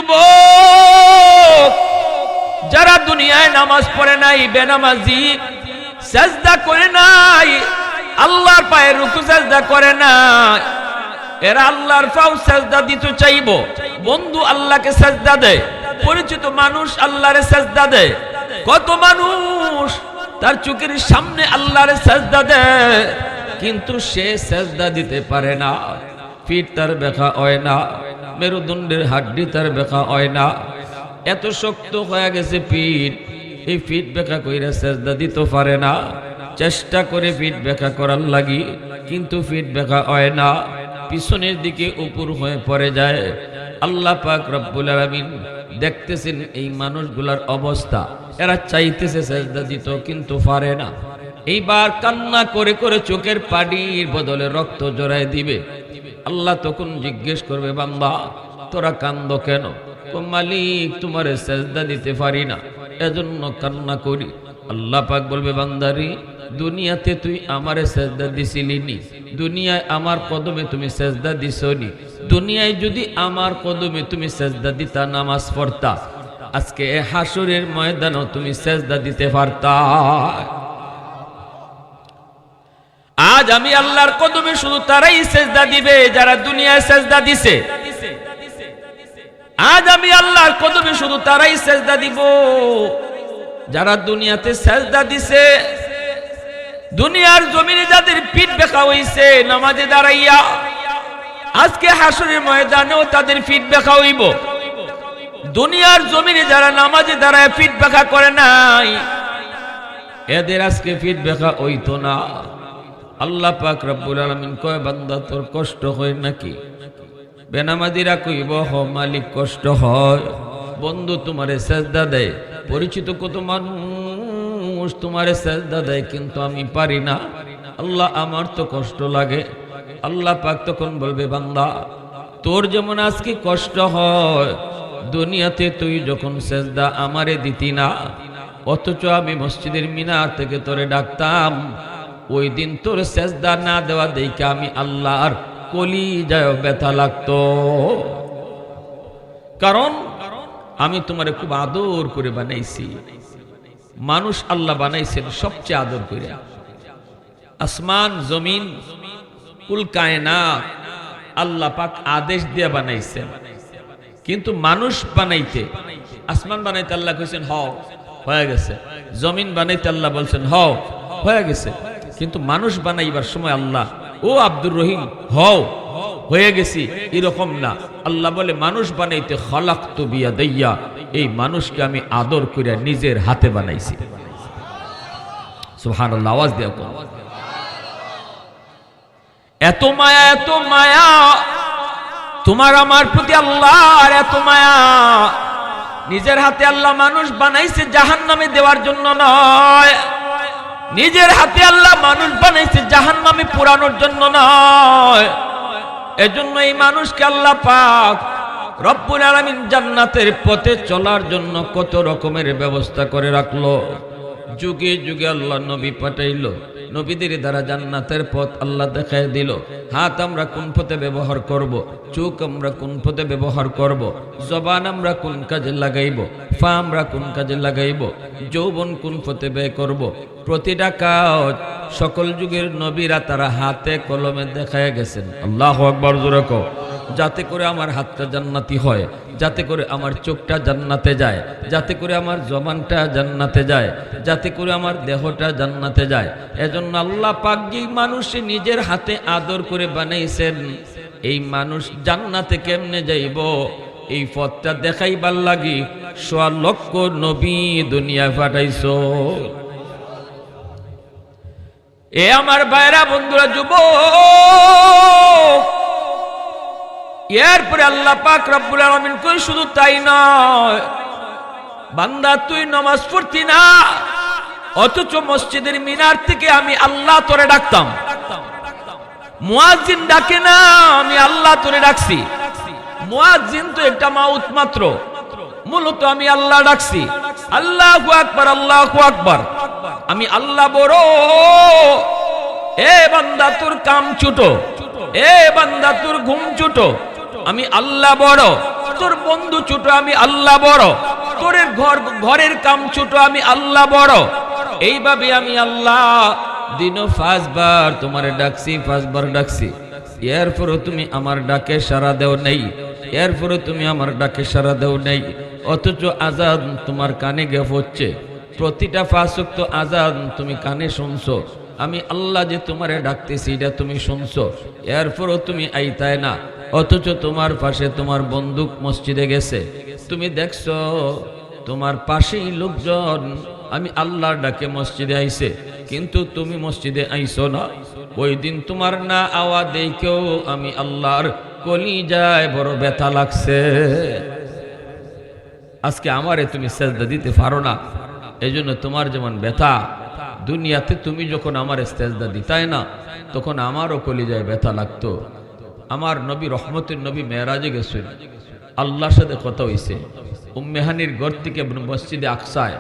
যুবক যারা দুনিয়ায় নামাজ পড়ে নাই, বেনামাজি, সেজদা করে নাই, আল্লাহর পায়ে রুকু সেজদা করে নাই, এরা আল্লাহর পাও সেজদা দিতে চাইবো। বন্ধু আল্লাহকে সেজদা দেয়, পরিচিত মানুষ আল্লাহরে সেজদা দেয়। কত মানুষ তার চোখের সামনে আল্লাহরে সেজদা দেয়, কিন্তু সে সেজদা দিতে পারে না। পিঠ তার ব্যথা হয় না, মেরুদণ্ডের হাড্ডি তার ব্যথা হয় না, এত শক্ত হয়ে গেছে পিঠ, এই পিঠ ব্যথা কইরা সেজদা দিতে পারে না। চেষ্টা করে পিঠ ব্যথা করার লাগি, কিন্তু পিঠ ব্যথা হয় না, পিছনের দিকে উপর হয়ে পড়ে যায়। আল্লাহ পাক রব্বুল আলামিন দেখতেছেন এই মানুষগুলার অবস্থা, এরা চাইতেছে সেজদা দিত কিন্তু পারে না। এইবার কান্না করে করে চোখের পানির বদলে রক্ত জড়ায় দিবে। আল্লাহ তখন জিজ্ঞেস করবে, বান্দা তোরা কান্দো কেন? মালিক তোমারে সেজদা দিতে পারি না, এজন্য কান্না করি। আল্লাহ পাক বলবে, বান্দারি দুনিয়াতে তুই আমারে সেজদা দিছিলি নি? দুনিয়ায় আমার কদমে তুমি সেজদা দিছনি? দুনিয়ায় যদি আমার কদমে তুমি সেজদা দিতা, নামাজ পড়তা, আজকে হাসরের ময়দানও তুমি সেজদা দিতে পারতা। আজ আমি আল্লাহর কদমে শুধু তারাই সেজদা দিবে যারা দুনিয়ায় সেজদা দিছে। আজ আমি আল্লাহর কদমে শুধু তারাই সেজদা দিব যারা দুনিয়াতে সেজদা দিছে। দুনিয়ার জমিনে যাদের পিঠ ব্যথা হইছে নামাজে দাঁড়াইয়া, আজকে হাসরের ময়দানেও তাদের পিঠ ব্যথা হইব। দুনিয়ার জমিনে যারা নামাজে দাঁড়ায় পিঠ ব্যথা করে নাই, এদের আজকে পিঠ ব্যথা হইতো না। আল্লাহ পাক রব্বুল আলামিন কয়, বান্দা তোর কষ্ট হয় নাকি? বেনামাজিরা কইব, হ মালিক কষ্ট হয়। বন্ধু তোমারে সেজদা দেয়, পরিচিত কত মানুষ তোমারে সেজদা দেয়, কিন্তু আমি পারি না। আল্লাহ আমার তো কষ্ট লাগে। আল্লাহ পাক তখন বলবে, বান্দা তোর যেমন আজকে কষ্ট হয়, দুনিয়াতে তুই যখন সেজদা আমারে দিতি না, অথচ আমি মসজিদের মিনার থেকে তোরে ডাকতাম, ওই দিন তোর সেজদা না দেওয়া দেখে আমি আল্লাহর কলিজায় ব্যথা লাগতো। কারণ আমি তোমারে খুব আদর করে বানাইছি। মানুষ আল্লাহ বানাইছেন সবচেয়ে আদর করে। আসমান জমিন কুল কায়নাত আল্লাহ পাক আদেশ দিয়ে বানাইছেন, কিন্তু মানুষ বানাইতে, আসমান বানাইতে আল্লাহ কইছেন হও, হয়ে গেছে। জমিন বানাইতে আল্লাহ বলছেন হও, হয়ে গেছে। কিন্তু মানুষ বানাইবার সময় আল্লাহ, ও আব্দুর রহিম হও, হয়ে গেছি, এরকম না। আল্লাহ বলে, মানুষ বানাইতে খালাকতু বিয়াদাইয়া, এই মানুষকে আমি আদর করে নিজের হাতে বানাইছি। সুবহানাল্লাহ, আওয়াজ দেও। এত মায়া, এত মায়া তোমার আমার প্রতি আল্লাহর, এত মায়া। নিজের হাতে আল্লাহ মানুষ বানাইছে জাহান্নামে দেওয়ার জন্য নয়, নিজের হাতে আল্লাহ মানুষ বানাইছে জাহান্নামে পোড়ানোর জন্য নয়। এজন্য এই মানুষকে আল্লাহ পাক রব্বুল আলামিন জান্নাতের পথে চলার জন্য কত রকমের ব্যবস্থা করে রাখলো। যুগে যুগে আল্লাহ নবী পাঠাইলো, নবীদের দ্বারা জান্নাতের পথ আল্লাহ দেখায় দিল। হাত আমরা কোন পথে ব্যবহার করব, চোখ আমরা কোন পথে ব্যবহার করব, জবান আমরা কোন কাজে লাগাইব, পা আমরা কোন কাজে লাগাইব, যৌবন কোন পথে ব্যয় করব, প্রতিটা কাজ সকল যুগের নবীরা তারা হাতে কলমে দেখায় গেছেন। আল্লাহু আকবার, জোরে কও। যাতে করে আমার হাতটা জান্নাতি হয়, যাতে করে আমার চোখটা জান্নাতে যায়, যাতে করে আমার জবানটা জান্নাতে যায়, যাতে করে আমার দেহটা জান্নাতে যায়। এজন্য আল্লাহ পাক যেই মানুষে নিজের হাতে আদর করে বানাইছেন, এই মানুষ জান্নাতে কেমনে যাইব এই পথটা দেখাইবার লাগি ১০০ লক্ষ নবী দুনিয়ায় পাঠাইছো। এ আমার ভাইরা, বন্ধুরা, যুবক, এরপরে আল্লাহ পাক রব্বুল আলামিন কই, শুধু তাই নয়, বান্দা তুই নামাজ পড়তি না, অথচ মসজিদের মিনার থেকে আমি আল্লাহ তোরে ডাকতাম। মুয়াজ্জিন ডাকে না, আমি আল্লাহ তোরে ডাকছি। মুয়াজ্জিন তো একটা মাউত মাত্র, মূলত আমি আল্লাহ ডাকছি। আল্লাহু আকবার, আল্লাহু আকবার, আমি আল্লাহ বড়। এ বান্দা তোর কাম ছোট, এ বান্দা তোর ঘুম ছোট, আমি আল্লাহ বড়। তোর বন্ধু ছোট, আমি আল্লাহ বড়, তোর ঘরের কাম ছোট, আমি আল্লাহ বড়। এইভাবে আমি আল্লাহ দিনও 5 বার তোমারে ডাকছি, 5 বার ডাকছি, এরপরও তুমি আমার ডাকে সাড়া দেও নেই, এরপরও তুমি আমার ডাকে সাড়া দেও নেই। অথচ আজান তোমার কানে গে হচ্ছে, প্রতিটা 5 ওয়াক্ত আজান তুমি কানে শুনছো, আমি আল্লাহ যে তোমারে ডাকতেছি এটা তুমি শুনছো, এরপরও তুমি আইতায় না। অথচ তোমার পাশে তোমার বন্দুক মসজিদে গেছে, তুমি দেখছো তোমার পাশেই লোকজন আমি আল্লাহর ডাকে মসজিদে আইছে, কিন্তু তুমি মসজিদে আইছো না। ওই দিন তোমার না আওয়াজ দেখেও আমি আল্লাহর কলিজায় বড় ব্যথা লাগছে। আজকে আমারে তুমি সেজদা দিতে পারো না, এই জন্য তোমার যেমন ব্যথা, দুনিয়াতে তুমি যখন আমার সেজদা দিতাই না তখন আমারও কলিজায় ব্যথা লাগতো। আমার নবী রহমতের নবী মেরাজে গেছেন, আল্লাহর সাথে কথা হইছে। উম্মে হানির ঘর থেকে মসজিদে আকসায়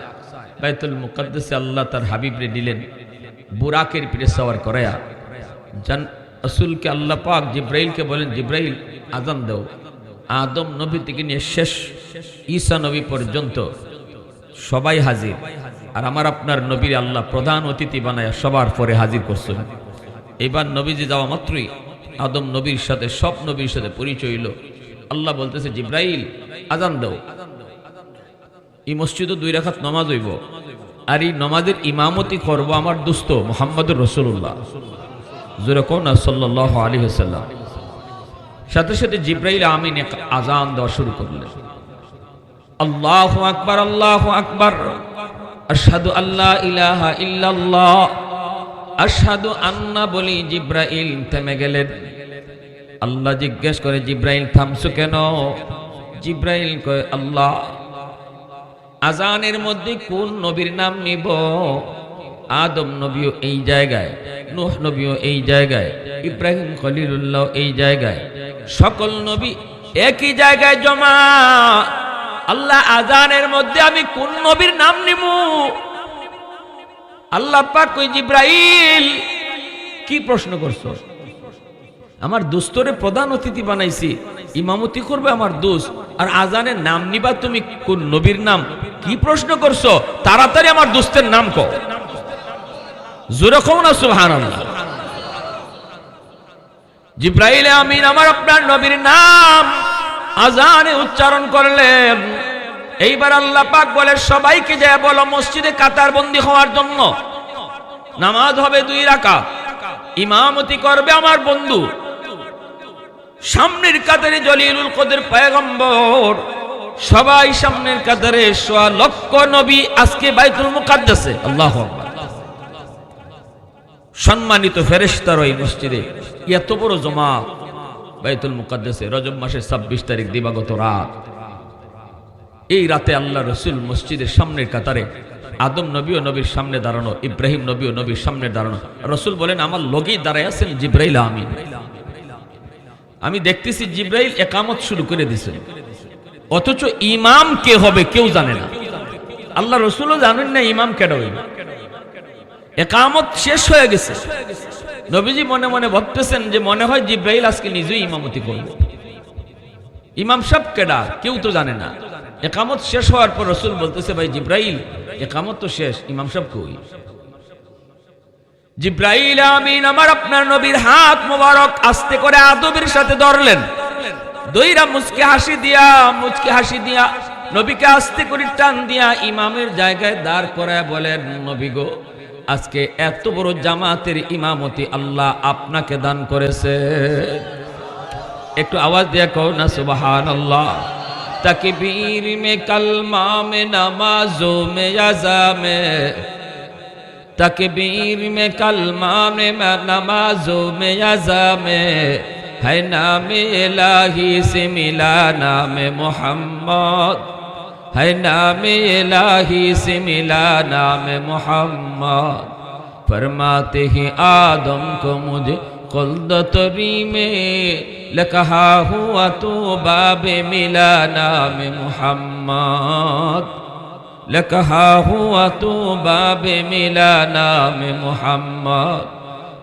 বাইতুল মুকাদ্দাসে আল্লাহ তার হাবিবরে দিলেন, বুরাকের পিঠে সওয়ার করায়া জান রাসূলকে আল্লাহ পাক জিব্রাইলকে বলেন, জিব্রাইল আজান দাও। আদম নবী থেকে নিয়ে শেষ ঈসা নবী পর্যন্ত সবাই হাজির, আর আমার আপনার নবীর আল্লাহ প্রধান অতিথি বানায়া সবার পরে হাজির করছেন। এবার নবীজি যাওয়া মাত্রই আদম নবীর সাথে সব নবীর সাথে পরিচয় হইল। আল্লাহ বলতেছে, জিব্রাইল আজান দাও। এই মসজিদে 2 রাকাত নামাজ হইব, আর এই নামাজের ইমামতি করব আমার দোস্ত মুহাম্মদুর রাসূলুল্লাহ, জোরে কোন সাল্লাল্লাহু আলাইহি ওয়াসাল্লাম। সাথে সাথে জিব্রাইল আমিন আজান দেওয়া শুরু করলেন, আল্লাহু আকবার, আল্লাহু আকবার, আশহাদু আল্লা ইলাহা ইল্লাল্লাহ, আশহাদু আন্না বলি জিব্রাইল থেমে গেলেন। আল্লাহ জিজ্ঞেস করে, জিব্রাইল থামছো কেন? জিব্রাইল কয়, আল্লাহ আজানের মধ্যে কোন নবীর নাম নিব? আদম নবীও এই জায়গায়, নূহ নবীও এই জায়গায়, ইব্রাহিম খলিলুল্লাহ এই জায়গায়, সকল নবী একই জায়গায় জমা। আল্লাহ আজানের মধ্যে আমি কোন নবীর নাম নিব? আল্লাহ পাক কই, জিব্রাইল কি প্রশ্ন করছো? আমার দোস্তরে প্রধান অতিথি বানাইছি, ইমামতি করবে আমার দোস্ত, আর আজানের নাম নিবা তুমি কোন নবীর নাম? কি প্রশ্ন করছো? তাড়াতাড়ি আমার দোস্তের নাম কও। জোরে কও না সুবহানাল্লাহ। জিব্রাইল আমিন আমার আপনার নবীর নাম আজানে উচ্চারণ করলেন। এইবার আল্লাহ পাক বলে, সবাইকে যায় বলো মসজিদে কাতারবন্দি হওয়ার জন্য। নামাজ হবে 2 রাকাত, ইমামতি করবে আমার বন্ধু, সামনের কাতারে জলিলুল কদর পয়গম্বর, সবাই সামনের কাতারে, 1.25 লক্ষ নবী আজকে বাইতুল মুকাদ্দাসে। আল্লাহু আকবার। সম্মানিত ফেরেশতারা এই মসজিদে এত বড় জমা বাইতুল মুকাদ্দাসে, রজব মাসের 26 তারিখ দিবাগত রাত। এই রাতে আল্লাহ রসুল মসজিদের সামনের কাতারে, আদম নবী ও নবীর সামনে দাঁড়ানো, ইব্রাহিম নবী ও নবীর সামনে দাঁড়ানো। রসুল বলেন, আমার লগেই দাঁড়ায় আছেন জিব্রাইল আমিন। আমি দেখতেছি জিব্রাইল একামত শুরু করে দিয়েছেন, অথচ ইমাম কে হবে কেউ জানে না। আল্লাহ রসুলও জানেন না ইমাম কেডা হইবে। একামত শেষ হয়ে গেছে, নবীজি মনে মনে ভাবতেছেন যে মনে হয় জিব্রাইল আজকে নিজেই ইমামতি করবে। ইমাম সাহেব কেডা কেউ তো জানে না। একামত শেষ হওয়ার পর রসুল বলতেছে, ভাই জিব্রাইল একামত তো শেষ, ইমাম সাহেব কই? জিব্রাইল আমিন আমার আপনার নবীর হাত মোবারক আস্তে করে আদবের সাথে ধরলেন, দইরা মুচকি হাসি দিয়া নবীকে আস্তে করে টান দিয়া ইমামের জায়গায় দাঁড় করায় বলেন, নবী গো, আজকে এত বড় জামাতের ইমামতি আল্লাহ আপনাকে দান করেছে। একটু আওয়াজ দিয়ে কও না সুবহানাল্লাহ। तकबीर में कलमा में नमाजों में अज़ा में, तकबीर में कलमा में नमाजों में अज़ा में, है नाम इलाही से मिला नाम मोहम्मद, है नाम इलाही से मिला नाम मोहम्मद। फरमाते हैं आदम को मुझे कुल्दतरी में लकहा हुआ तो बाबे मिला नाम मोहम्मद, लकहा हुआ तो बाबे मिला नाम मोहम्मद।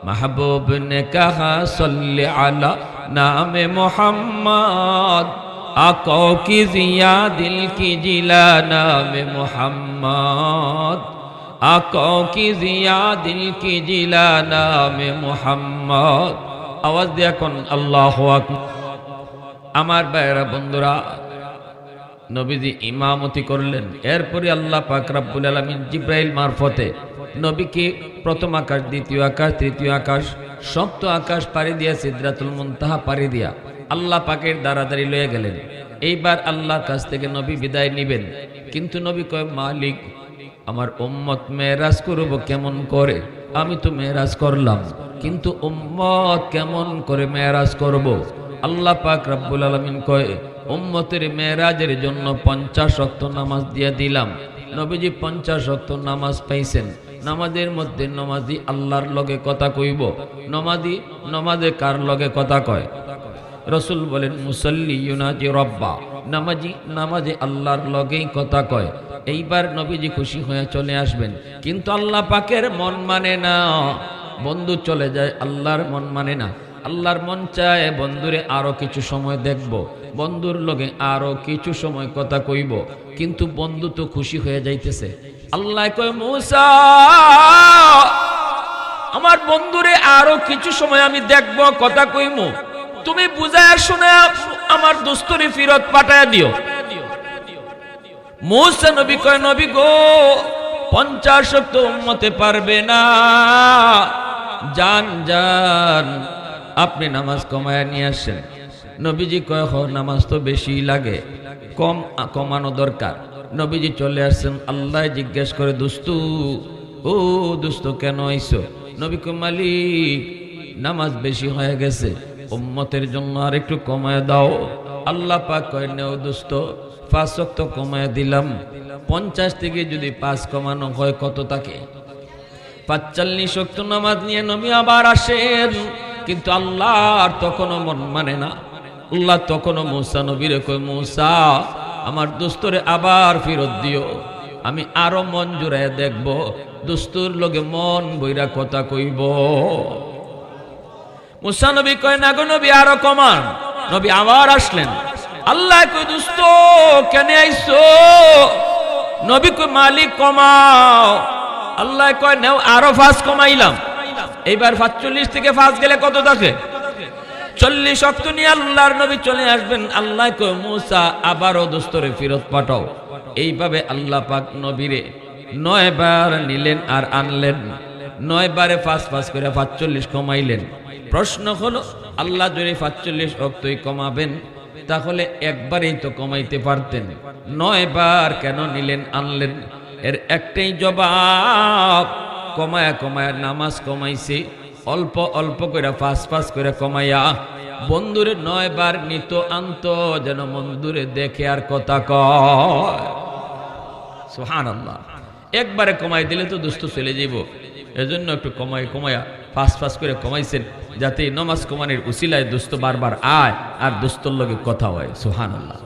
महबूब ने कहा सल्ले अला नाम मोहम्मद, आको की जिया दिल की जिला नाम मोहम्मद आको की जिया दिल की जिला नाम मोहम्मद आवाज दिया कोन अल्लाहु আকবার আমার ভাইরা বন্ধুরা নবীজি ইমামতি করলেন এরপরে আল্লাহ পাক রব্বুল আলামিন জিবরাইল মারফতে নবীকে প্রথম আকাশ দ্বিতীয় আকাশ তৃতীয় আকাশ সপ্ত আকাশ পাড়ি দিয়া সিদরাতুল মুনতাহা পাড়ি দিয়া আল্লাহ পাকের দাঁড়াদাঁড়ি লয়ে গেলেন এইবার আল্লাহর কাছ থেকে নবী বিদায় নিবেন কিন্তু নবী কয় মালিক আমার উম্মত মেরাজ করব কেমন করে আমি তো মেরাজ করলাম কিন্তু উম্মত কেমন করে মেরাজ করব আল্লাহ পাক রব্বুল আলামিন কয় উম্মতের মেরাজের জন্য 50 ওয়াক্ত নামাজ দিয়ে দিলাম নবীজি 50 ওয়াক্ত নামাজ পাইছেন নামাজের মধ্যে নমাজি আল্লাহর লগে কথা কইব নমাজে কার লগে কথা কয় রাসূল বলেন মুসাল্লি ইউনাজি রব্বা নামাজে আল্লাহর লগেই কথা কয় এইবার নবীজি খুশি হয়ে চলে আসবেন কিন্তু আল্লাহ পাকের মন মানে না বন্ধু চলে যায় আল্লাহর মন মানে না আল্লাহর মন চায় বন্ধুরে আরো কিছু সময় দেখব বন্ধুর লগে আরো কিছু সময় কথা কইব কিন্তু বন্ধু তো খুশি হয়ে যাইতেছে আল্লাহ কয় মূসা আমার বন্ধুরে আরো কিছু সময় আমি দেখব কথা কইমু তুমি বুঝায় শুনে আমার দোস্তরে ফিরত পাঠায়া দিও মূসা নবী কয় নবী গো 50 ওয়াক্ত উম্মতে পারবে না জান আপনি নামাজ কমায়া নিয়ে আসেন নবীজি কয় হ নামাজ তো বেশি লাগে কমানো দরকার নবীজি চলে আসছেন আল্লাহ জিজ্ঞেস করে দোস্ত কেন আইছো নবী কয় মালিক নামাজ বেশি হয়ে গেছে উম্মতের জন্য আর একটু কমায় দাও আল্লাহ পাক কয় নেও দোস্ত 5 ওয়াক্ত কমায় দিলাম 50 থেকে যদি 5 কমানো হয় কত থাকে 45 ওয়াক্ত নামাজ নিয়ে নবী আবার আসেন কিন্তু আল্লাহর তখনও মন মানে না আল্লাহ তখনও মূসা নবীরে কয় মূসা আমার দোস্তরে আবার ফেরত দিও আমি আরো মন জুড়ায় দেখব দোস্তর লগে মন বইরা কথা কইব মূসা নবী কয় না গো নবী আরো কমান নবী আবার আসলেন আল্লাহ কয় দোস্ত কেন আইছো নবী কয় মালিক কমাও আল্লাহ কয় নাও আরো 5 কমাইলাম এইবার 45 থেকে 5 গেলে কত থাকে 40 ওয়াক্ত নিয়ে আল্লাহর নবী চলে আসবেন আল্লাহ কয় মূসা আবারও দোস্তরে ফেরত পাঠাও এইভাবে আল্লাহ পাক নবীরে 9 বার নিলেন আর আনলেন 9 বারে 5 করে 45 কমাইলেন প্রশ্ন হলো আল্লাহ যদি 45 ওয়াক্তই কমাবেন তাহলে একবারেই তো কমাইতে পারতেন 9 বার কেন নিলেন আনলেন এর একটাই জবাব কমায়া নামাজ কমাইছে অল্প করে 5 করে কমাইয়া বন্ধুরে 9 বার নিত আনত যেন বন্ধুরে দেখে আর কথা কয় সুবহানাল্লাহ একবারে কমাই দিলে তো দুষ্ট চলে যাইব এজন্য একটু কমায়া 5 করে কমাইছেন যাতে নামাজ কমানোর উসিলায় দুষ্ট বারবার আয় আর দুস্তর লগে কথা হয় সুবহানাল্লাহ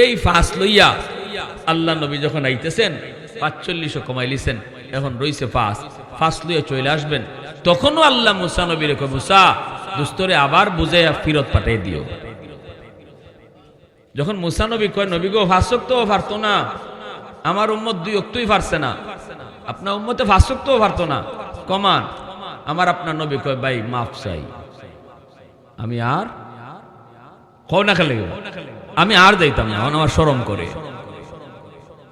এই 5 লইয়া আল্লাহ নবী যখন আইতেছেন 45 কমাইলিছেন এখন রইছে 5 লইয়া চলে আসবেন তখনও আল্লাহ মূসা নবীরে কয় মূসা দুস্তরে আবার বুঝাইয়া ফিরত পাঠিয়ে দিও যখন মূসা নবী কয় নবী গো 5 ওয়াক্তও পারতো না আমার উম্মত 2 ওয়াক্তই পারছে না আপনার উম্মতে 5 ওয়াক্তও পারতো না কমান আমার আপনার নবী কয় ভাই মাফ চাই আমি আর কও না খেলে আমি আর যাইতাম না আমার শরম করে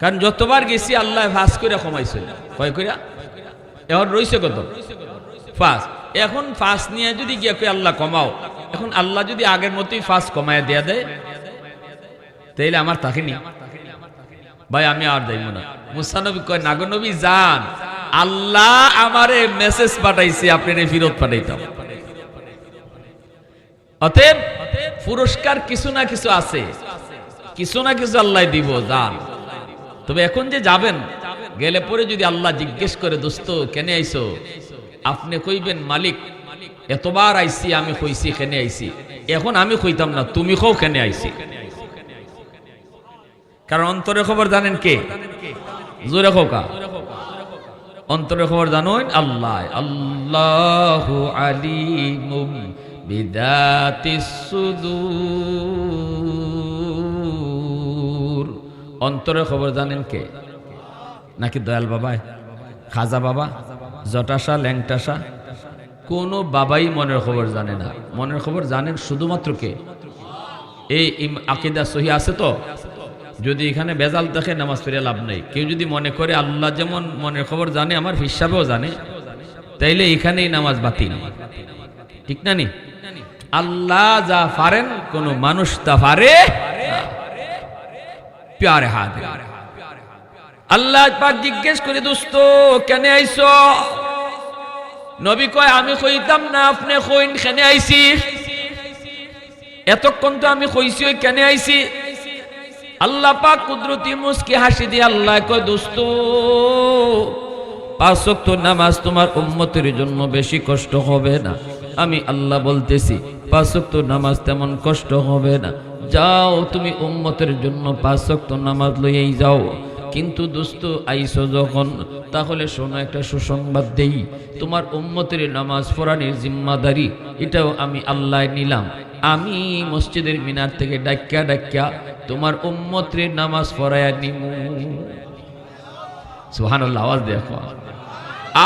কারণ যতবার গেছি আল্লাহ 5 করে কমাইছে কয় কইরা এখন রইছে কত 5 এখন 5 নিয়ে যদি গিয়ে কই আল্লাহ কমাও এখন আল্লাহ যদি আগের মতোই 5 কমায়া দেয়া দেয় তাইলে আমার থাকেনি ভাই আমি আর যাইব না মূসা নবী কয় না গো নবী যান আল্লাহ আমারে মেসেজ পাঠাইছে আপনারে ফেরত পাঠাইতাম অতএব পুরস্কার কিছু না কিছু আছে কিছু না কিছু আল্লাহ দিব যান তবে এখন যে যাবেন গেলে পরে যদি আল্লাহ জিজ্ঞেস করে দোস্ত কেন আইছো আপনি কইবেন মালিক এতবার আইছি আমি কইছি কেন আইছি এখন আমি কইতাম না তুমি কও কেন আইছি কারণ অন্তরের খবর জানেন কে জোরে খোকা অন্তরের খবর জানেন আল্লাহ আল্লাহু আলিমুম বিদাতিস সুদূর অন্তরের খবর জানেন কে? নাকি দয়াল বাবাই, খাজা বাবা, জটাশা, ল্যাংটাশা? কোনো বাবাই মনের খবর জানে না। মনের খবর জানেন শুধুমাত্র কে? এই আকীদা সহি আছে তো? যদি এখানে বেজাল দেখে নামাজ পড়ে লাভ নেই। কেউ যদি মনে করে আল্লাহ যেমন মনের খবর জানে আমার হিসাবেও জানে, তাইলে এখানেই নামাজ বাতিল। ঠিক না নি? আল্লাহ যা পারেন কোন মানুষ তা পারে প্যারে হাত। আল্লাহ পাক জিজ্ঞেস করে, দোস্ত কেন আইছো? নবী কয়, আমি কইতাম না, আপনি কইন কেন আইছি। এতক্ষণ তো আমি কইছি ওই কেন আইছি। আল্লাহ পাক কুদরতি মুস্কি হাসি দিয়ে আল্লাহ কয়, দোস্ত 5 ওয়াক্ত নামাজ তোমার উম্মতের জন্য বেশি কষ্ট হবে না। আমি আল্লাহ বলতেছি 5 ওয়াক্ত নামাজ তেমন কষ্ট হবে না। যাও তুমি উম্মতের জন্য 5 ওয়াক্ত নামাজ লইয়েই যাও। কিন্তু দোস্ত আইসো যখন, তাহলে শোনো একটা সুসংবাদ দেই, তোমার উম্মতের নামাজ পড়ানোর জিম্মাদারি এটাও আমি আল্লাহ নিলাম। আমি মসজিদের মিনার থেকে ডাক্কা ডাক্কা তোমার উম্মতের নামাজ পড়ায়া নিমু। সুবহানাল্লাহ, আওয়াজ দেখো।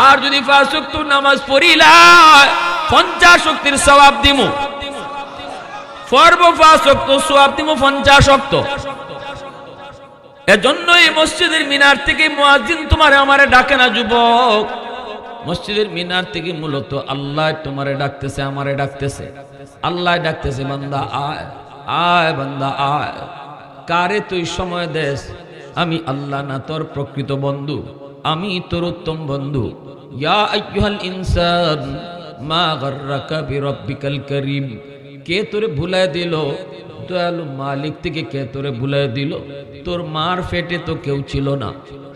আর যদি 5 ওয়াক্ত নামাজ পড়িলা 50 ওয়াক্তের সওয়াব দিমু। পড়ব 5 ওয়াক্ত, সওয়াব দিমু 50 ওয়াক্ত। এজন্য এই মসজিদের মিনার থেকে মুয়াজ্জিন তোমারে আমারে ডাকে না যুবক। মসজিদের মিনার থেকে মূলত আল্লাহ তোমারে ডাকতেছে, আমারে ডাকতেছে। আল্লাহ ডাকতেছে, বান্দা আয়, আয় বান্দা আয়। কারে তুই সময় দেস? আমি আল্লাহ না তোর প্রকৃত বন্ধু, আমি তোর উত্তম বন্ধু। ইয়া আইয়ুহাল ইনসান মা গাররাকা বিরাব্বিকাল কারীম। কে তোরে ভুলায় দিল? দয়ালু মালিক থেকে কে তোরে ভুলায় দিল? তোর মার পেটে তো কেউ ছিল না,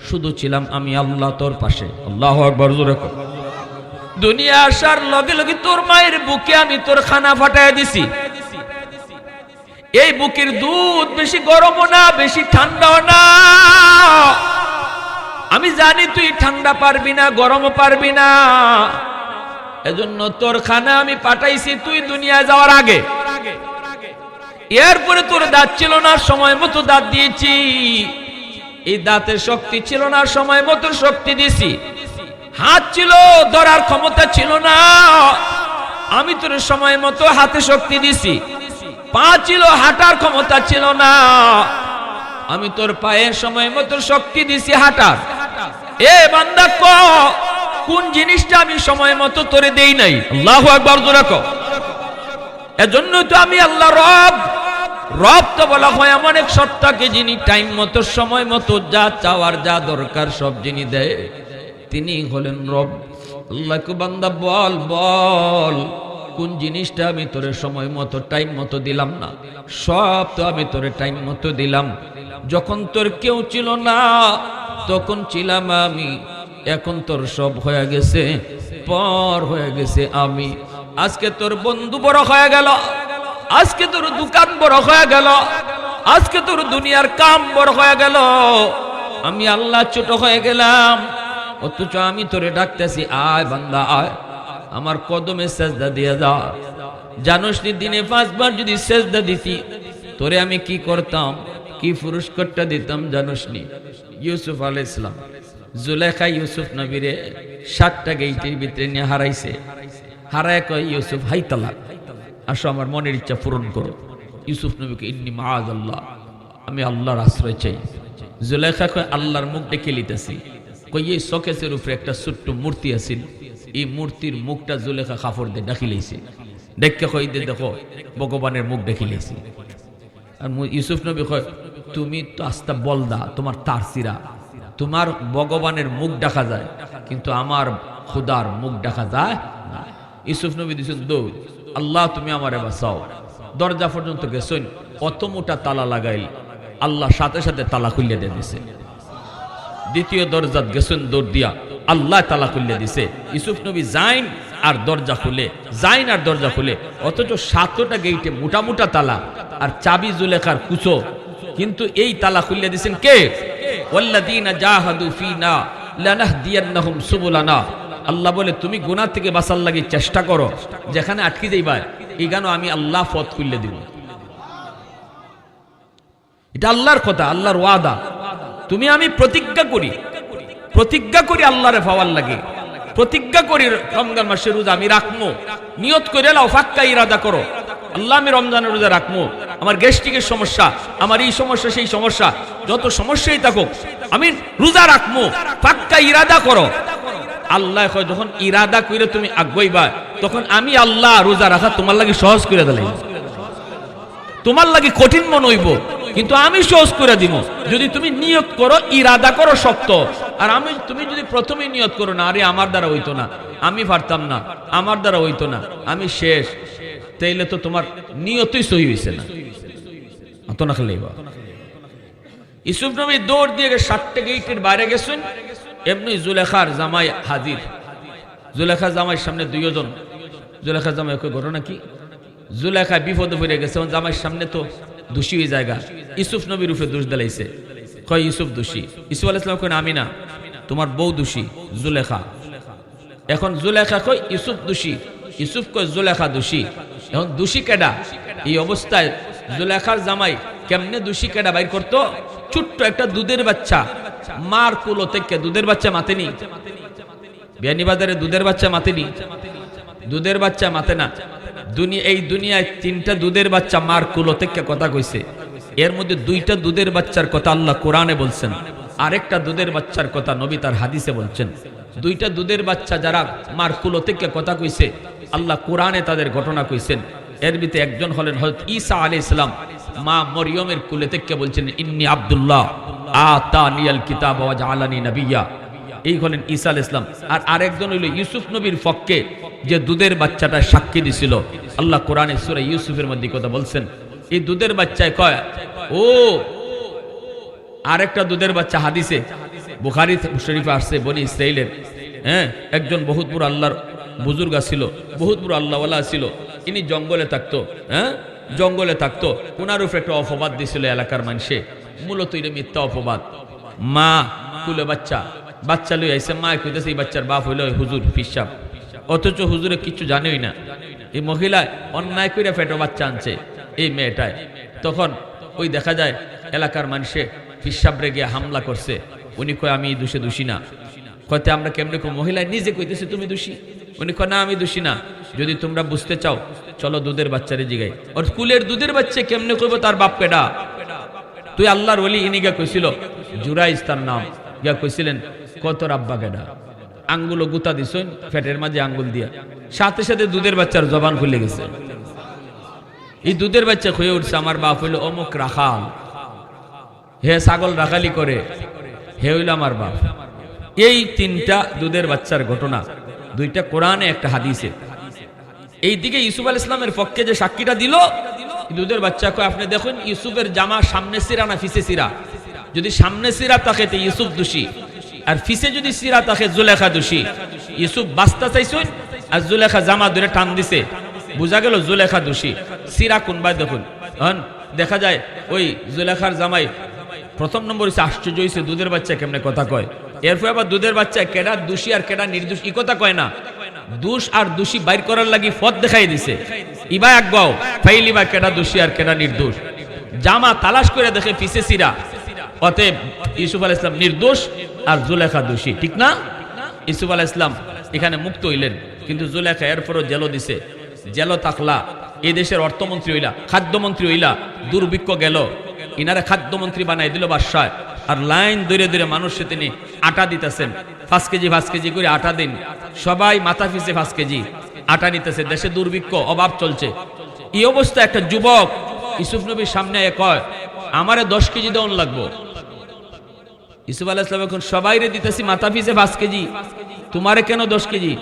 শুধু ছিলাম আমি আল্লাহ তোর পাশে। আল্লাহু আকবার, জোরে কর। দুনিয়া আসার লগে লগে তোর মায়ের বুকে আমি তোর খানা ফাটায় দিছি। এই বুকের দুধ বেশি গরমও না, বেশি ঠান্ডাও না। আমি জানি তুই ঠান্ডা পারবি না, গরমও পারবি না। এজন্য তোর খানা আমি পাঠাইছি তুই দুনিয়া যাওয়ার আগে। এরপরে তোর দাঁত ছিল না, সময় মতো দাঁত দিয়েছি। এই দাঁতের শক্তি ছিল না, সময় মতো শক্তি দিছি। হাত ছিল, ধরার ক্ষমতা ছিল না, আমি তোর সময় মতো হাতে শক্তি দিছি। পা ছিল, হাঁটার ক্ষমতা ছিল না, আমি তোর পায়ে সময় মতো শক্তি দিছি হাঁটার। এ বান্দা ক কোন জিনিসটা আমি সময় মতো তোরে দেই নাই? আল্লাহু আকবার, জোরে কও। এজন্য তো আমি আল্লাহ রব। রব তো বলা হয় এমন এক সত্তাকে যিনি টাইম মতো সময় মতো যা চাওয়ার যা দরকার সব যিনি দেয়, তিনি হলেন রব। আল্লাহকে বান্দা বল বল কোন জিনিসটা আমি তোরে সময় মতো টাইম মতো দিলাম না? সব তো আমি তোরে টাইম মতো দিলাম। যখন তোর কেউ ছিল না তখন ছিলাম আমি। এখন তোর সব হয়ে গেছে, পর হয়ে গেছে আমি। আজকে তোর বন্ধু বড় হয়ে গেল, আজকে তোর দোকান বড় হয়ে গেল, আজকে তোর দুনিয়ার কাম বড় হয়ে গেল, আমি আল্লাহ ছোট হয়ে গেলাম। অথচ আমি তোরে ডাকতেছি, আয় বান্দা আয়, আমার কদমে সেজদা দিয়ে যা। জানোস নি দিনে 5 বার যদি সেজদা দিতি তোরে আমি কি করতাম, কি পুরস্কারটা দিতাম জানোস নি? ইউসুফ আলাইহিস সালাম, জুলেখা ইউসুফ নবীরে 7টা গেইটের ভিতরে নিয়ে হারাইছে। হারায় কয়, ইউসুফ হাই তালাক, আসো আমার মনের ইচ্ছা পূরণ করো। ইউসুফ নবীকে, ইন্নী মাআযাল্লাহ, আমি আল্লাহর আশ্রয় চাই। জুলেখা কয়, আল্লাহর মুখ দেখে লিতেছি। কই এই শোকেসের উপরে একটা ছোট্ট মূর্তি আছিল, এই মূর্তির মুখটা জুলেখা কাপড় দিয়ে ঢাকি লাইছে। দেখে কই দে দেখো ভগবানের মুখ দেখি লাইছে। আর ইউসুফ নবী কয়, তুমি তো আস্তা বলদা, তোমার তারসিরা, তোমার ভগবানের মুখ দেখা যায় কিন্তু আমার খুদার মুখ দেখা যায় না। ইউসুফ নবী দিছেন দৌড়, আল্লাহ তুমি আমারে বাঁচাও। দরজা পর্যন্ত গেছেন, অত মোটা তালা লাগাইল, আল্লাহ সাথে সাথে তালা খুলে দিয়ে দিছে। দ্বিতীয় দরজা গেছেন দৌড় দিয়া, আল্লাহ তালা খুলে দিছে। ইউসুফ নবী যাইন আর দরজা খুলে, যাইন আর দরজা খুলে। অথচ 7টা গেইটে মোটা মোটা তালা আর চাবি জুলেখার কুচো, কিন্তু এই তালা খুলে দিছেন কে? ওয়াল্লাযীনা জাহাদু ফীনা লানাহদিয়ান্নাহুম সুবুলানা। আল্লাহ বলে তুমি গুনাহ থেকে বাঁচার লাগি চেষ্টা করো, যেখানে আটকে যাইবা এই গানো আমি আল্লাহ পথ খুলে দিব। এটা আল্লাহর কথা, আল্লাহর ওয়াদা। তুমি আমি প্রতিজ্ঞা করি আল্লাহরে পাওয়ার লাগে, প্রতিজ্ঞা করি রমজান মাসের রোজা আমি রাখবো, নিয়ত করে লাও, ফাক্কা ইরাদা করো আল্লাহ আমি রমজানের রোজা রাখবো, আমার গ্যাস্ট্রিকের সমস্যা, আমার এই সমস্যা সেই সমস্যা, যত সমস্যাই থাকুক আমি রোজা রাখবো, ফাক্কা ইরাদা করো। আল্লাহ কয় যখন ইরাদা করে তুমি আগাইবা তখন আমি আল্লাহ রোজা রাখা তোমার লাগি সহজ করে দিলাম, তোমার লাগি কঠিন মনে হইব কিন্তু আমি সহজ করে দিব যদি তুমি নিয়ত করো, ইরাদা করো শক্ত। আর তুমি যদি প্রথমেই নিয়ত করো না, আরে আমার দ্বারা হইতো না, আমি পারতাম না, আমার দ্বারা হইতো না, আমি শেষ, তাইলে তো তোমার নিয়তই সহি হইছে না। অত না খেলেই বা ইউসুফ নবী দৌড় দিয়ে 7টে গেটের বাইরে গেছেন, এমনি জুলেখার জামাই হাজির। জুলেখার জামাইয়ের সামনে দুইজন, জুলেখার জামাই কই ঘটনা কি? জুলেখা বিপদে পড়ে গেছে, জামাইয়ের সামনে তো দোষী হয়ে জায়গা, ইউসুফ নবীর উপরে দোষ দিলাইছে, কয় ইউসুফ দোষী। ইউসুফ আলাইহিস সালাম কই আমি না, তোমার বউ দোষী জুলেখা। এখন জুলেখা কই ইউসুফ দোষী, ইউসুফ কই জুলেখা দোষী। এখন দোষী কেডা? এই অবস্থায় জুলেখার জামাই কেমনে দোষী কেডা বাইর করতো? ছোট্ট একটা দুধের বাচ্চা, মার কুলো থেকে দুধের বাচ্চা মাতেনি, বিয়ানীবাজারে দুধের বাচ্চা মাতেনি, দুধের বাচ্চা মাতে না। এই দুনিয়ায় 3টা দুধের বাচ্চা মার কুলো থেকে কথা কইছে, এর মধ্যে 2টা দুধের বাচ্চার কথা আল্লাহ কোরআনে বলছেন, আরেকটা দুধের বাচ্চার কথা নবী তার হাদিসে বলছেন। 2টা দুধের বাচ্চা যারা মার কুলো থেকে কথা কইছে আল্লাহ কোরআনে তাদের ঘটনা কইছেন। এর ভিতরে একজন হলেন হযরত ঈসা আলাইহিস সালাম, মা মরিয়মের কুলে থেকে বলছেন ইন্নী আব্দুল্লাহ আতানিয়াল কিতাব ওয়া জাআলানি নাবিয়্যা, এই হলেন ঈসা আলাইহিস সালাম। আর আরেকজন হইল ইউসুফ নবীর পক্ষে যে দুধের বাচ্চাটা সাক্ষী দিছিল, আল্লাহ কোরআনে সূরা ইউসুফের মধ্যে কথা বলছেন। এই দুধের বাচ্চায় কয় ও আরেকটা দুধের বাচ্চা, হাদিসে বুখারী শরীফে আসছে, বনি ইসরাইলের একজন বহুত বড় আল্লাহর বুজুর্গ ছিল, বহুত বড় আল্লাহওয়ালা ছিল, ইনি জঙ্গলে থাকতো, জঙ্গলে থাকতো, ওনার উপরে একটা অপবাদ দিছিল এলাকার মানুষে, মূলত এটা মিথ্যা অপবাদ। মা কুলে বাচ্চা লই আইছে, মা কইতেছে এই বাচ্চার বাপ হইল হুজুর পিসাব, অথচ হুজুরে কিছু জানেই না। এই মহিলা অন্যায় করে পেটে বাচ্চা আনছে এই মেয়েটায়। তখন ওই দেখা যায় এলাকার মানুষে পিসাবরে গিয়ে হামলা করছে, উনি কয় আমি দোষী না। কয়তে আমরা কেমনে কো? মহিলা নিজে কইতেছে তুমি দোষী, উনি কয় না আমি দোষী না, যদি তোমরা বুঝতে চাও চলো দুধের বাচ্চারে জিগাই। ওর কুলের দুধের বাচ্চা কেমনে কইব তার বাপ কেডা? তুই আল্লাহর ওলি, ইনি গিয়া কইছিল জুরাইজ তার নাম, গিয়া কইছিলেন কত আব্বা কেডা, আঙ্গুল গুতা দিছেন পেটের মাঝে আঙ্গুল দিয়া, সাথে সাথে দুধের বাচ্চার জবান খুলে গেছে। এই দুধের বাচ্চা হয়ে উঠছে আমার বাপ হইল অমুক রাখাল, হে ছাগল রাখালি করে, হে হইল আমার বাপ। এই 3টা দুধের বাচ্চার ঘটনা, 2টা কোরআনে একটা হাদিসে। এইদিকে ইউসুফ আলাইহিস সালামের পক্ষে যে সাক্ষীটা দিল দুধের বাচ্চা কয় আপনি দেখুন ইউসুফের জামা সামনে সিরা না পিছে সিরা, যদি সামনে সিরা থাকে তো ইউসুফ দোষী, আর পিছে যদি সিরা থাকে জুলেখা দোষী। ইউসুফ বাস্তা চাইছেন আর জুলেখা জামা ধরে টান দিছে, বোঝা গেল জুলেখা দোষী। সিরা কোনবাই দেখুন, দেখা যায় ওই জুলেখার জামাই প্রথম নম্বর হচ্ছে আশ্চর্য হয়েছে দুধের বাচ্চা কেমনে কথা কয়। এরপর আবার দুধের বাচ্চা কেডা দোষী আর কেডা নির্দোষ এই কথা কয় না, দোষ আর দোষী বাইর করার লাগি পথ দেখাই দিছে। ইবা একবাও ফাইলিবা কেডা দোষী আর কেডা নির্দোষ, জামা তালাশ করে দেখে পিছে সিরা, অতএব ইউসুফ আলাইহিস সালাম নির্দোষ আর জুলেখা দোষী, ঠিক না? ইউসুফ আলাইহিস সালাম এখানে মুক্ত হইলেন, কিন্তু জুলেখা এরপরও জেল দিছে। জেল থাকলা এই দেশের অর্থমন্ত্রী হইলা, খাদ্যমন্ত্রী হইলা, দুর্ভিক্ষ গেল, ইনারা খাদ্যমন্ত্রী বানাই দিল বাদশাহ। আর লাইন ধরে ধরে মানুষে তিনি আটা দিতেছেন, 5 কেজি করে আটা দিন, সবাই মাথা পিছে 5 কেজি আটা নিতেছে, দেশে দুর্ভিক্ষ অভাব চলছে। এই অবস্থা একটা যুবক ইউসুফ নবীর সামনে কয় আমারে 10 কেজি দেওয়ান লাগবো। ইউসুফ আলাইহিস সালাম এখন সবাইরে দিতেছি মাথা পিছে 5 কেজি, তোমারে কেন 10 কেজি?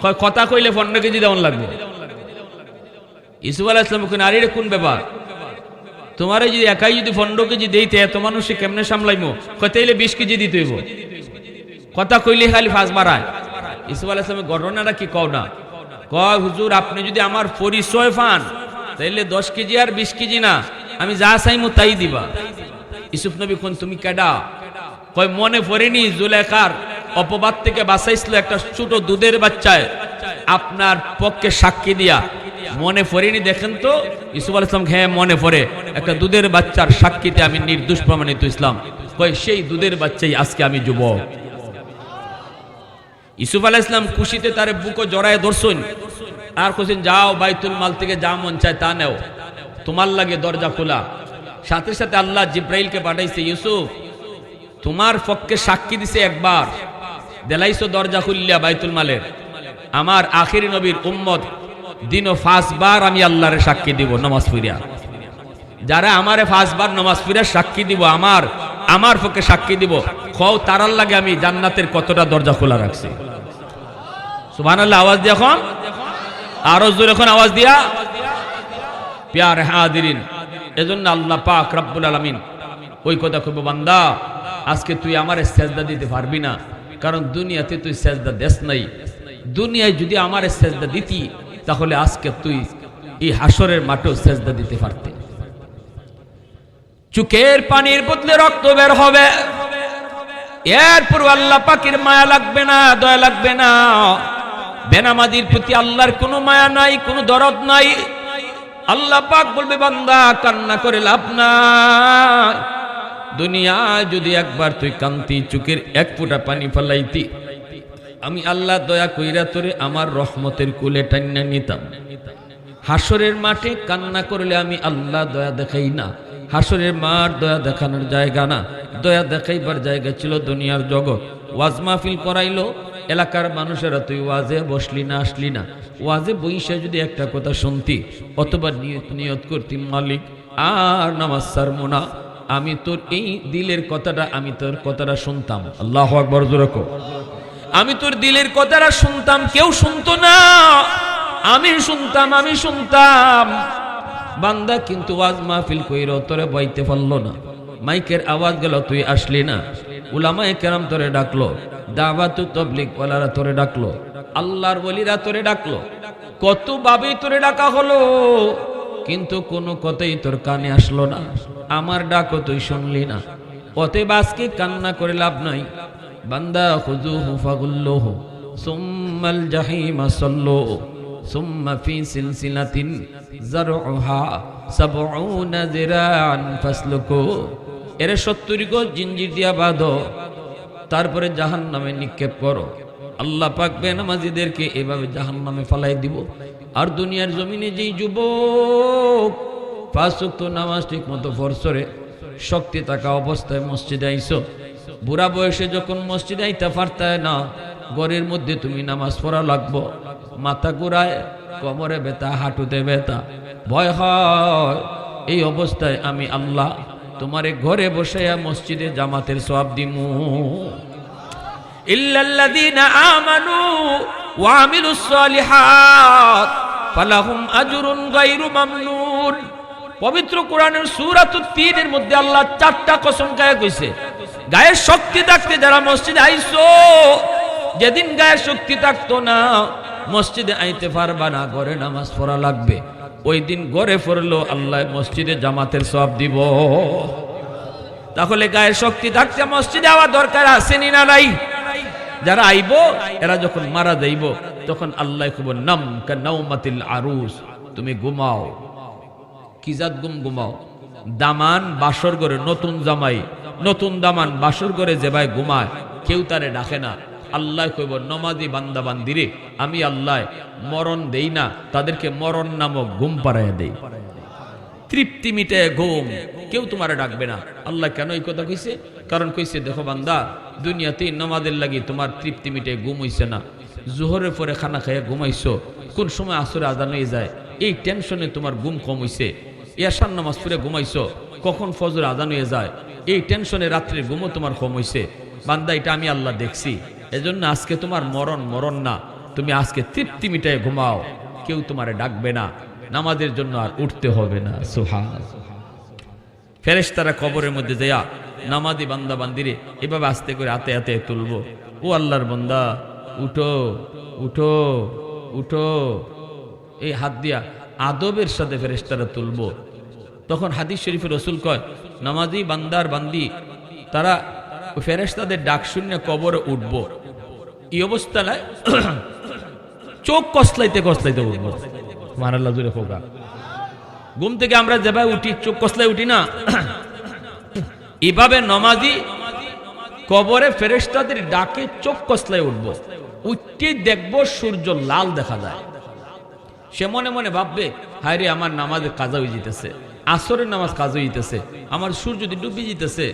কয় কথা কইলে 15 কেজি দেওয়ান লাগবো। ইউসুফ আলাইহিস সালাম এখন আরে কোন ব্যাপার, তোমারে যদি একাই যদি 15 কেজি দেইতে এত মানুষে কেমনে সামলাইমো? কয় তাইলে 20 কেজি দিতে হইব, কথা কইলে খালি ফাঁস মারায়। ইউসুফ আলাইহিস সালামের ঘটনাটা কি কও না? কয় হুজুর আপনি যদি আমার পরিচয় পান তাইলে 10 কেজি আর 20 কেজি না, আমি যা চাইমু তাই দিবা। ইউসুফ নবী কোন তুমি কেডা? কয় মনে পড়েনি জুলেখার অপবাদ থেকে বাঁচাইছিল একটা ছোট দুধের বাচ্চায় আপনার পক্ষে সাক্ষী দিয়া মনে পড়েনি? দেখেন তো ইউসুফ আলাইহিস সালাম, হ্যাঁ মনে পড়ে, একটা দুধের বাচ্চার সাক্ষীতে আমি নির্দোষ প্রমাণিত ইসলাম। কয় সেই দুধের বাচ্চাই আজকে আমি যুবক। ইউসুফ আলাইহিস সালাম খুশিতে তার বুকে জড়ায় ধরছেন আর কইছেন, যাও বাইতুল মাল থেকে যা মন চায় তা নেও, তোমার লাগে দরজা খোলা। সাথে সাথে আল্লাহ জিব্রাইলকে পাঠাইছে, ইউসুফ তোমার পক্ষে সাক্ষী দিছে একবার, দেলাইছো দরজা খুললিয়া বাইতুল মালের। আমার আখিরি নবীর উম্মত দিনও 5 বার আমি আল্লাহরে সাক্ষী দিব নামাজ পড়িয়া। যারা আমারে 5 বার নামাজ পড়িয়া সাক্ষী দিব, আমার পক্ষে সাক্ষী দিব, খাও তারার লাগে আমি জান্নাতের কতটা দরজা খোলা রাখছি। সুবহানাল্লাহ। আওয়াজ দিয়ে এখন আরো জোরে এখন আওয়াজ দিয়া। প্যারে হাজিরিন, এজন্য আল্লাহ পাক রব্বুল আলামিন ওই কথা কইব, বান্দা আজকে তুই আমারে সেজদা দিতে পারবি না, কারণ দুনিয়াতে তুই সেজদা দেস নাই। দুনিয়ায় যদি আমারে সেজদা দিতি তাহলে আজকে তুই এই হাসরের মাঠেও সেজদা দিতে পারতি। চোখের পানির বদলে রক্ত বের হবে, এরপর আল্লাহ পাকের মায়া লাগবে না, দয়া লাগবে না। বেনামাজির প্রতি আল্লাহর কোনো মায়া নাই, কোনো দরদ নাই। আল্লাহ পাক বলবে, বান্দা কান্না করে লাভ নাই। দুনিয়ায় যদি একবার তুই কান্তি, চোখের এক ফোঁটা পানি ফেলাইতি, আমি আল্লাহ দয়া কইরা তোরে আমার রহমতের কুলে টান্না নিতাম। হাসরের মাঠে কান্না করলে আমি আল্লাহ দয়া দেখাই না। হাসরের মাঠ দয়া দেখানোর জায়গা না, দয়া দেখাইবার জায়গা ছিল দুনিয়ার জগৎ। ওয়াজ মাহফিল করাইলো, এলাকার মানুষেরা তুই ওয়াজে বসলি না, আসলি না। ওয়াজে বইসা যদি একটা কথা শুনতি অথবা নিয়ত করতি, মালিক আর নামাজ ছাড়বো না, আমি তোর এই দিলের কথাটা, আমি তোর কথাটা শুনতাম। আল্লাহু আকবার জোরে কও। আমি তোর দিলের কথাটা শুনতাম, কেউ শুনতো না, আমি শুনতাম। বান্দা কিন্তু ওয়াজ মাহফিল কইরা তোরে বইতে পারলো না, মাইকের আওয়াজ গেল, তুই আসলি না। উলামায়ে কেরাম তোরে ডাকলো, দাওয়াতু তাবলীগ ওয়ালারা তোরে ডাকলো, আল্লাহর ওলিরা তোরে ডাকলো, কত ভাবে তোরে ডাকা হলো, কিন্তু কোনো কথাই তোর কানে আসলো না। আমার ডাকও তুই শুনলি না। অতএব আজকে কান্না করে লাভ নাই। বান্দা খুযুহু ফাগুল্লুহু সুম্মাল জাহিমা সাল্লু সুম্মা ফি সিলসিলাতিন যারউহা ৭০ যিরাআন ফাসলুকু। এরে ৭০ গজ জিঞ্জির দিয়া বাঁধো, তারপরে জাহান্নামে নিক্ষেপ করো। আল্লাহ পাক বেনামাজিদেরকে এভাবে জাহান্নামে ফালাই দিব। আর দুনিয়ার জমিনে যেই যুবক 5 ওয়াক্ত নামাজ ঠিক মতো পড়ছরে, শক্তি থাকা অবস্থায় মসজিদে আইছো, বুড়া বয়সে যখন মসজিদে আইতে পারতায় না, ঘরের মধ্যে তুমি নামাজ পড়া লাগবো, মাথা ঘুরায়, কোমরে ব্যথা, হাঁটুতে ব্যথা, ভয় হয়। এই অবস্থায় আমি আল্লাহ তোমারে ঘরে বসাইয়া মসজিদে জামাতের সওয়াব দিমু। ইল্লাল্লাযীনা আমানু ওয়া আমিলুস সালিহাত ফালাহুম আজরুন গায়রু মামনুন। পবিত্র কোরআনের সূরাতুত তিনের মধ্যে আল্লাহ 4টা কসম খায়া কইছে, গায়ের শক্তি থাকতে যারা মসজিদে আইছো, যেদিন গায়ের শক্তি থাকতো না, মসজিদে আইতে পারবা না, ঘরে নামাজ পড়া লাগবে, ওই দিন ঘরে পড়লো আল্লাহ মসজিদে জামাতের সওয়াব দিব। তাহলে গায়ের শক্তি থাকতে মসজিদে আওয়া দরকার আছে না নাই? যারা আইবো এরা যখন মারা যাইব তখন আল্লাহ কইব, নাম কা নাওমাতিল আরুস, তুমি ঘুমাও। কি জাত ঘুমাও? দামান বাসর ঘরে নতুন জামাই, নতুন দামান বাসর ঘরে যে ভাই ঘুমায়, কেউ তারে ডাকে না। আল্লাহ কইব, নমাজি বান্দা বান্দিরে আমি আল্লাহ মরণ দেই না, তাদেরকে মরণ নামক ঘুম পাড়াইয়া দেই, তৃপ্তি মিটায় ঘুম, কেউ তোমারে ডাকবে না। আল্লাহ কেন এই কথা কইছে? কারণ কইছে, দেখো বান্দা, দুনিয়াতে নমাজের লাগি তোমার তৃপ্তি মিটায় ঘুম হইছে না। জোহরের পরে খানা খাইয়া ঘুমাইছো, কোন সময় আসরে আজান হয়ে যায়, এই টেনশনে তোমার ঘুম কম হইছে। এশার নামাজ পড়ে ঘুমাইছো, কখন ফজর আজান হয়ে যায়, এই টেনশনে রাত্রে ঘুমও তোমার কম হইছে। বান্দা, এটা আমি আল্লাহ দেখছি, এজন্য আজকে তোমার মরণ না, তুমি আজকে তৃপ্তি মিটায় ঘুমাও, কেউ তোমারে ডাকবে না, নামাজের জন্য আর উঠতে হবে না। সুবহানাল্লাহ। ফেরেশতারা কবরের মধ্যে যাইয়া নামাজি বান্দা বান্দিরে এভাবে আস্তে করে হাতে হাতে তুলবো, ও আল্লাহর বান্দা উঠো উঠো উঠো, এই হাত দিয়া আদবের সাথে ফেরেশতারা তুলবো। তখন হাদিস শরীফে রাসূল কয়, নামাজি বান্দার বান্দি তারা ফেরেশতাদের ডাক শুনে কবরে উঠবো। এই অবস্থায় চোখ কসলাইতে কসলাইতে উঠবো। সুবহানাল্লাহ জোরে হোক। ঘুম থেকে আমরা যেভাবে উঠি চোখ কসলে উঠি না, এভাবে নমাজি কবরে ফেরেশতাদের ডাকে চোখ কসলে উঠবো, উঠতে দেখবো সূর্য লাল দেখা যায়। সে মনে মনে ভাববে, হায় রে আমার নামাজে কাজা হয়ে যেতেছে, আসরের নামাজ কাজা হইতেছে, আমার সূর্য যদি ডুবে যেতেছে,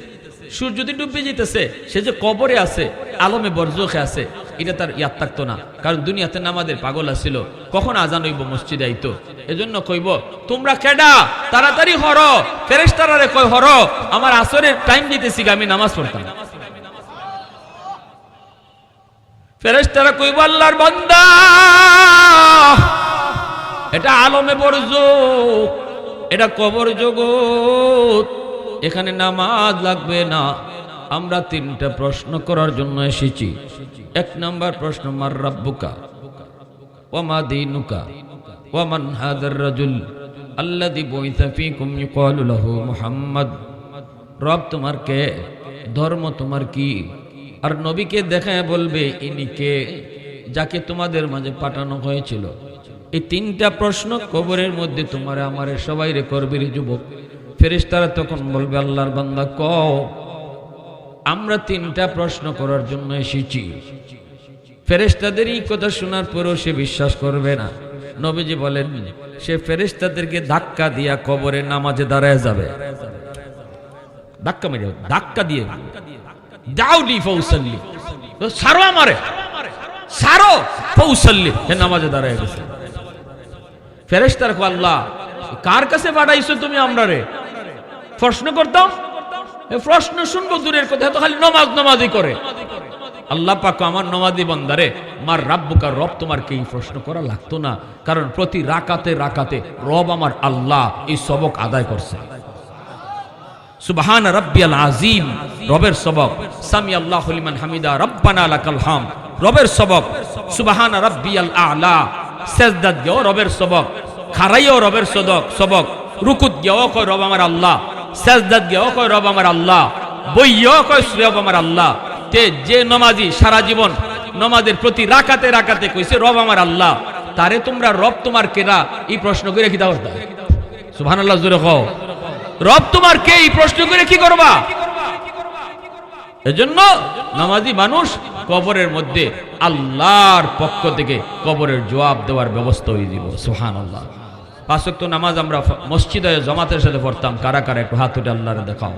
সূর্য যদি ডুবে যেতেছে, সে যে কবরে আছে, আলমে বরজখে আছে, এটা তার ইয়াদ থাকতো না। কারণ দুনিয়াতে নামাজের পাগল আছিল, কখন আজান হইব মসজিদে আইতো। এজন্য কইব, তোমরা কেডা, তাড়াতাড়ি হর, ফেরেশতারারে কই হর, আমার আসরের টাইম দিতেছি, আমি নামাজ পড়তাম। ফেরেশতারা কইব, আল্লাহর বান্দা, এটা আলমে বরজখ, এটা কবর জগৎ, এখানে নামাজ লাগবে না। আমরা তিনটা প্রশ্ন করার জন্য এসেছি। এক নাম্বার প্রশ্ন, মার রাব্বুকা ওয়া মা দীনুকা ওয়া মান হাযার রাজুল আল্লাযী বুইসা ফীকুম ইউকালু লাহু মুহাম্মদ। রব তোমার কে, ধর্ম তোমার কি, আর নবীকে দেখায় বলবে ইনি কে, যাকে তোমাদের মাঝে পাঠানো হয়েছিল। এই তিনটা প্রশ্ন কবরের মধ্যে তোমারে আমারে সবাই রে করবে রে যুবক। ফেরেশতারা তখন বলবে, আল্লাহর বান্দা কও, আমরা তিনটা প্রশ্ন করার জন্য এসেছি। ফেরেশতাদের এই কথা শোনার পরেও সে বিশ্বাস করবে না। নবীজি বলেন, সে ফেরেশতাদেরকে ধাক্কা দিয়া কবরে নামাজে দাঁড়ায় যাবে। ধাক্কা মেরে, ধাক্কা দিয়ে, দাউলি ফৌসাল্লি, সারো আমারে, সারো ফৌসাল্লি, হে নামাজে দাঁড়ায় গেছে। ফেরেশতারা কয়, আল্লাহ কার কাছে পাঠাইছো তুমি আমরা রে? প্রশ্ন করতাম, প্রশ্ন শুনবো দূরের কথা, তো খালি নমাজই করে। আল্লাহ পাক আমার নমাজি বান্দারে, মার রাব্বুকা, রব তোমার কে, প্রশ্ন করা লাগতো না, কারণ প্রতি রাকাতে রাকাতে রব আমার আল্লাহ এই সবক আদায় করছে। সুবহান রাব্বিয়াল আযীম, রবের সবক। সামি আল্লাহু লিমান হামিদা, রব্বানা লাকাল হামদ, রবের সবক। সুবহান রাব্বিয়াল আ'লা, সেজদাত গিয়েও রবের সবক, খারাইও রবের সবক, রুকুত গিয়েও কয় রব আমার আল্লাহ, সেজদাত গিয়েও কয় রব আমার আল্লাহ, বইয়েও কয় রব আমার আল্লাহ। তে যে নমাজি সারা জীবন নমাজের প্রতি রাকাতে রাকাতে কইছে রব আমার আল্লাহ, তারে তোমরা রব তোমার কেনা এই প্রশ্ন করে কি দাও? সুবহানাল্লাহ জোরে কও, রব তোমার কে এই প্রশ্ন করে কি করবা? এজন্য নামাজি মানুষ কবরের মধ্যে আল্লাহর পক্ষ থেকে কবরের জবাব দেওয়ার ব্যবস্থা হয়ে দিব। সুবহানাল্লাহ। 5 ওয়াক্ত নামাজ আমরা মসজিদে জামাতের সাথে পড়তাম, কারা কারা একটু হাত উঠে আল্লাহরে দেখাও।